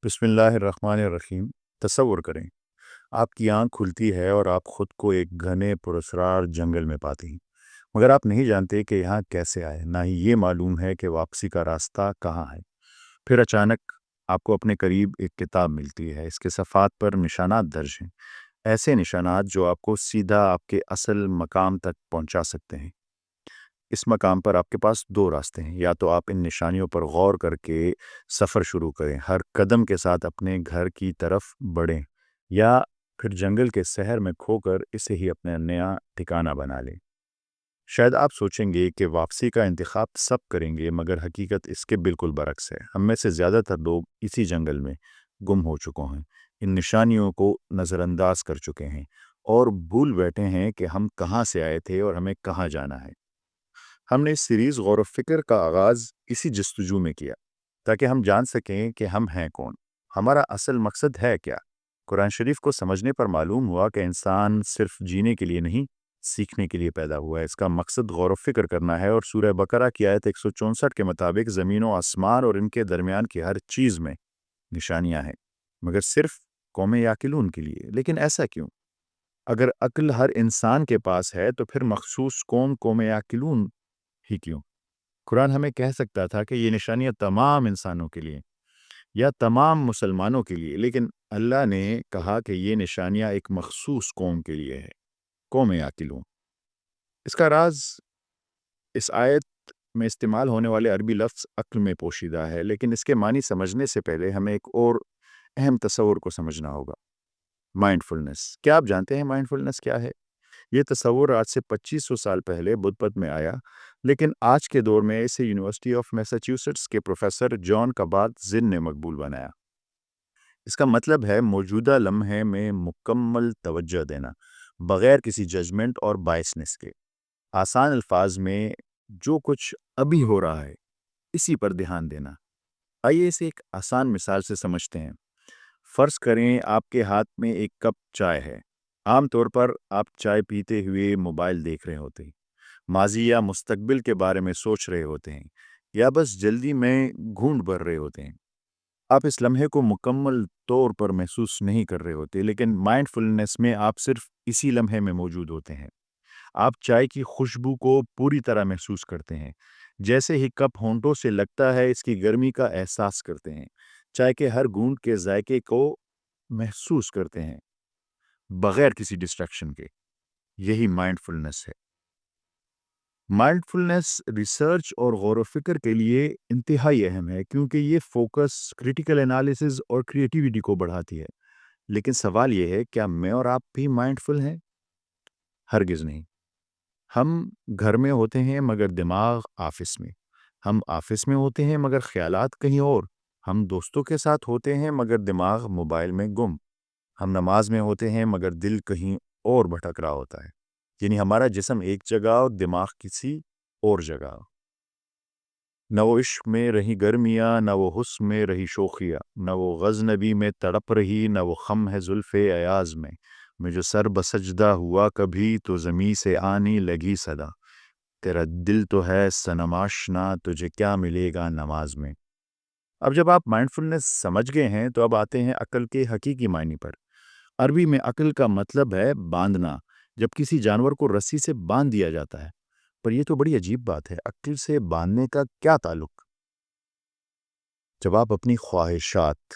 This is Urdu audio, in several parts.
بسم اللہ الرحمن الرحیم۔ تصور کریں آپ کی آنکھ کھلتی ہے اور آپ خود کو ایک گھنے پراسرار جنگل میں پاتے ہیں، مگر آپ نہیں جانتے کہ یہاں کیسے آئے، نہ ہی یہ معلوم ہے کہ واپسی کا راستہ کہاں ہے۔ پھر اچانک آپ کو اپنے قریب ایک کتاب ملتی ہے، اس کے صفحات پر نشانات درج ہیں، ایسے نشانات جو آپ کو سیدھا آپ کے اصل مقام تک پہنچا سکتے ہیں۔ اس مقام پر آپ کے پاس دو راستے ہیں، یا تو آپ ان نشانیوں پر غور کر کے سفر شروع کریں، ہر قدم کے ساتھ اپنے گھر کی طرف بڑھیں، یا پھر جنگل کے سحر میں کھو کر اسے ہی اپنا نیا ٹھکانہ بنا لیں۔ شاید آپ سوچیں گے کہ واپسی کا انتخاب سب کریں گے، مگر حقیقت اس کے بالکل برعکس ہے۔ ہم میں سے زیادہ تر لوگ اسی جنگل میں گم ہو چکے ہیں، ان نشانیوں کو نظر انداز کر چکے ہیں اور بھول بیٹھے ہیں کہ ہم کہاں سے آئے تھے اور ہمیں کہاں جانا ہے۔ ہم نے اس سیریز غور و فکر کا آغاز اسی جستجو میں کیا، تاکہ ہم جان سکیں کہ ہم ہیں کون، ہمارا اصل مقصد ہے کیا۔ قرآن شریف کو سمجھنے پر معلوم ہوا کہ انسان صرف جینے کے لیے نہیں، سیکھنے کے لیے پیدا ہوا ہے۔ اس کا مقصد غور و فکر کرنا ہے، اور سورہ بقرہ کی آیت 164 کے مطابق زمین و آسمان اور ان کے درمیان کی ہر چیز میں نشانیاں ہیں، مگر صرف قوم یعقلون کے لیے۔ لیکن ایسا کیوں؟ اگر عقل ہر انسان کے پاس ہے تو پھر مخصوص قوم یعقلون ہی کیوں؟ قرآن ہمیں کہہ سکتا تھا کہ یہ نشانیاں تمام انسانوں کے لیے یا تمام مسلمانوں کے لیے، لیکن اللہ نے کہا کہ یہ نشانیاں ایک مخصوص قوم کے لیے ہے، قوم یعقلون۔ اس کا راز اس آیت میں استعمال ہونے والے عربی لفظ عقل میں پوشیدہ ہے، لیکن اس کے معنی سمجھنے سے پہلے ہمیں ایک اور اہم تصور کو سمجھنا ہوگا: مائنڈ فلنس۔ کیا آپ جانتے ہیں مائنڈ فلنس کیا ہے؟ یہ تصور آج سے 2500 سال پہلے بدھ مت میں آیا، لیکن آج کے دور میں اسے یونیورسٹی آف میساچیوسیٹس کے پروفیسر جان کابات زن نے مقبول بنایا۔ اس کا مطلب ہے موجودہ لمحے میں مکمل توجہ دینا، بغیر کسی ججمنٹ اور بائسنس کے۔ آسان الفاظ میں، جو کچھ ابھی ہو رہا ہے اسی پر دھیان دینا۔ آئیے اسے ایک آسان مثال سے سمجھتے ہیں۔ فرض کریں آپ کے ہاتھ میں ایک کپ چائے ہے۔ عام طور پر آپ چائے پیتے ہوئے موبائل دیکھ رہے ہوتے ہیں، ماضی یا مستقبل کے بارے میں سوچ رہے ہوتے ہیں، یا بس جلدی میں گھونٹ بھر رہے ہوتے ہیں۔ آپ اس لمحے کو مکمل طور پر محسوس نہیں کر رہے ہوتے، لیکن مائنڈ فلنس میں آپ صرف اسی لمحے میں موجود ہوتے ہیں۔ آپ چائے کی خوشبو کو پوری طرح محسوس کرتے ہیں، جیسے ہی کپ ہونٹوں سے لگتا ہے اس کی گرمی کا احساس کرتے ہیں، چائے کے ہر گھونٹ کے ذائقے کو محسوس کرتے ہیں، بغیر کسی ڈسٹریکشن کے۔ یہی مائنڈ فلنس ہے۔ مائنڈ فلنس ریسرچ اور غور و فکر کے لیے انتہائی اہم ہے، کیونکہ یہ فوکس، کریٹیکل انالیسز اور کریٹیوٹی کو بڑھاتی ہے۔ لیکن سوال یہ ہے، کیا میں اور آپ بھی مائنڈ فل ہیں؟ ہرگز نہیں۔ ہم گھر میں ہوتے ہیں مگر دماغ آفس میں، ہم آفس میں ہوتے ہیں مگر خیالات کہیں اور، ہم دوستوں کے ساتھ ہوتے ہیں مگر دماغ موبائل میں گم، ہم نماز میں ہوتے ہیں مگر دل کہیں اور بھٹک رہا ہوتا ہے۔ یعنی ہمارا جسم ایک جگہ اور دماغ کسی اور جگہ۔ نہ وہ عشق میں رہی گرمیاں، نہ وہ حسن میں رہی شوخیاں، نہ وہ غضنبی میں تڑپ رہی، نہ وہ خم ہے زلف ایاز میں جو سر بسجدہ ہوا کبھی تو زمیں سے آنے لگی صدا، تیرا دل تو ہے صنم آشنا، تجھے کیا ملے گا نماز میں۔ اب جب آپ مائنڈ فلنس سمجھ گئے ہیں تو اب آتے ہیں عقل کے حقیقی معنی پر۔ عربی میں عقل کا مطلب ہے باندھنا۔ جب کسی جانور کو رسی سے باندھ دیا جاتا ہے، پر یہ تو بڑی عجیب بات ہے، عقل سے باندھنے کا کیا تعلق؟ جب آپ اپنی خواہشات،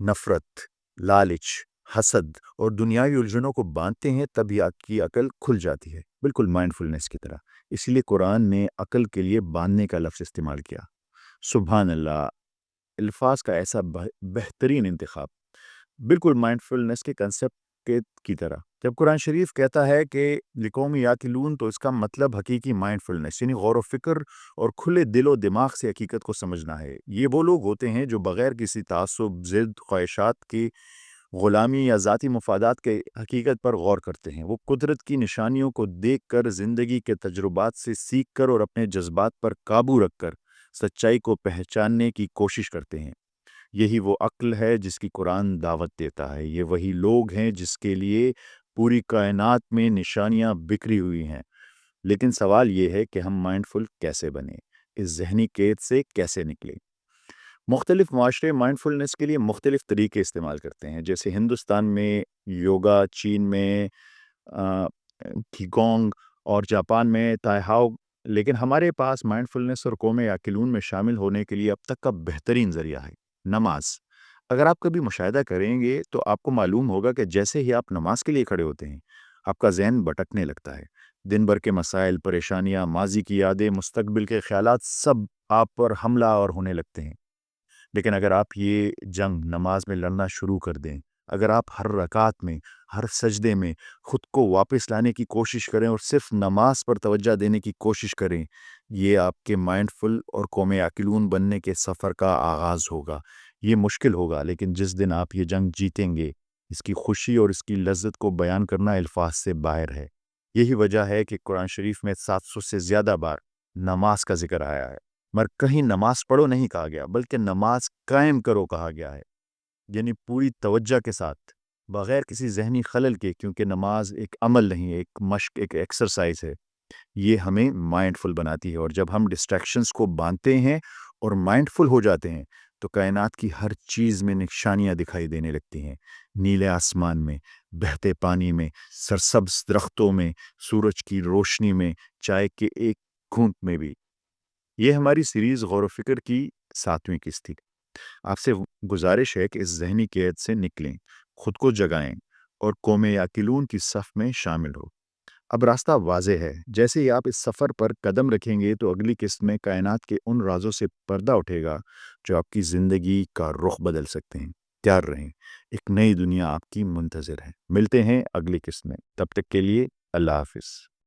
نفرت، لالچ، حسد اور دنیاوی الجھنوں کو باندھتے ہیں، تب ہی آپ کی عقل کھل جاتی ہے، بالکل مائنڈ فلنس کی طرح۔ اسی لیے قرآن نے عقل کے لیے باندھنے کا لفظ استعمال کیا۔ سبحان اللہ، الفاظ کا ایسا بہترین انتخاب، بالکل مائنڈ فلنس کے کنسپٹ کی طرح۔ جب قرآن شریف کہتا ہے کہ لقوم یعقلون، تو اس کا مطلب حقیقی مائنڈ فلنس، یعنی غور و فکر اور کھلے دل و دماغ سے حقیقت کو سمجھنا ہے۔ یہ وہ لوگ ہوتے ہیں جو بغیر کسی تعصب، ضد، خواہشات کی غلامی یا ذاتی مفادات کے حقیقت پر غور کرتے ہیں۔ وہ قدرت کی نشانیوں کو دیکھ کر، زندگی کے تجربات سے سیکھ کر اور اپنے جذبات پر قابو رکھ کر سچائی کو پہچاننے کی کوشش کرتے ہیں۔ یہی وہ عقل ہے جس کی قرآن دعوت دیتا ہے۔ یہ وہی لوگ ہیں جس کے لیے پوری کائنات میں نشانیاں بکھری ہوئی ہیں۔ لیکن سوال یہ ہے کہ ہم مائنڈ فل کیسے بنیں، اس ذہنی قید سے کیسے نکلیں؟ مختلف معاشرے مائنڈفulness کے لیے مختلف طریقے استعمال کرتے ہیں، جیسے ہندوستان میں یوگا، چین میں کھیگونگ اور جاپان میں تائہاو، لیکن ہمارے پاس مائنڈفulness اور قوم یاکلون میں شامل ہونے کے لیے اب تک کا بہترین ذریعہ ہے نماز۔ اگر آپ کبھی مشاہدہ کریں گے تو آپ کو معلوم ہوگا کہ جیسے ہی آپ نماز کے لیے کھڑے ہوتے ہیں آپ کا ذہن بھٹکنے لگتا ہے۔ دن بھر کے مسائل، پریشانیاں، ماضی کی یادیں، مستقبل کے خیالات سب آپ پر حملہ اور ہونے لگتے ہیں۔ لیکن اگر آپ یہ جنگ نماز میں لڑنا شروع کر دیں، اگر آپ ہر رکعت میں، ہر سجدے میں خود کو واپس لانے کی کوشش کریں اور صرف نماز پر توجہ دینے کی کوشش کریں، یہ آپ کے مائنڈفل اور قوم یاکلون بننے کے سفر کا آغاز ہوگا۔ یہ مشکل ہوگا، لیکن جس دن آپ یہ جنگ جیتیں گے، اس کی خوشی اور اس کی لذت کو بیان کرنا الفاظ سے باہر ہے۔ یہی وجہ ہے کہ قرآن شریف میں 700 سے زیادہ بار نماز کا ذکر آیا ہے، مگر کہیں نماز پڑھو نہیں کہا گیا، بلکہ نماز قائم کرو کہا گیا ہے، یعنی پوری توجہ کے ساتھ، بغیر کسی ذہنی خلل کے، کیونکہ نماز ایک عمل نہیں ہے، ایک مشق، ایک ایکسرسائز ہے۔ یہ ہمیں مائنڈفل بناتی ہے، اور جب ہم ڈسٹریکشنز کو باندھتے ہیں اور مائنڈفل ہو جاتے ہیں تو کائنات کی ہر چیز میں نشانیاں دکھائی دینے لگتی ہیں، نیلے آسمان میں، بہتے پانی میں، سرسبز درختوں میں، سورج کی روشنی میں، چائے کے ایک گھونٹ میں بھی۔ یہ ہماری سیریز غور و فکر کی 7ویں قسط تھی۔ آپ سے گزارش ہے کہ اس ذہنی قید سے نکلیں، خود کو جگائیں اور قوم یاکلون کی صف میں شامل ہو۔ اب راستہ واضح ہے، جیسے ہی آپ اس سفر پر قدم رکھیں گے تو اگلی قسط میں کائنات کے ان رازوں سے پردہ اٹھے گا جو آپ کی زندگی کا رخ بدل سکتے ہیں۔ تیار رہیں، ایک نئی دنیا آپ کی منتظر ہے۔ ملتے ہیں اگلی قسط میں، تب تک کے لیے اللہ حافظ۔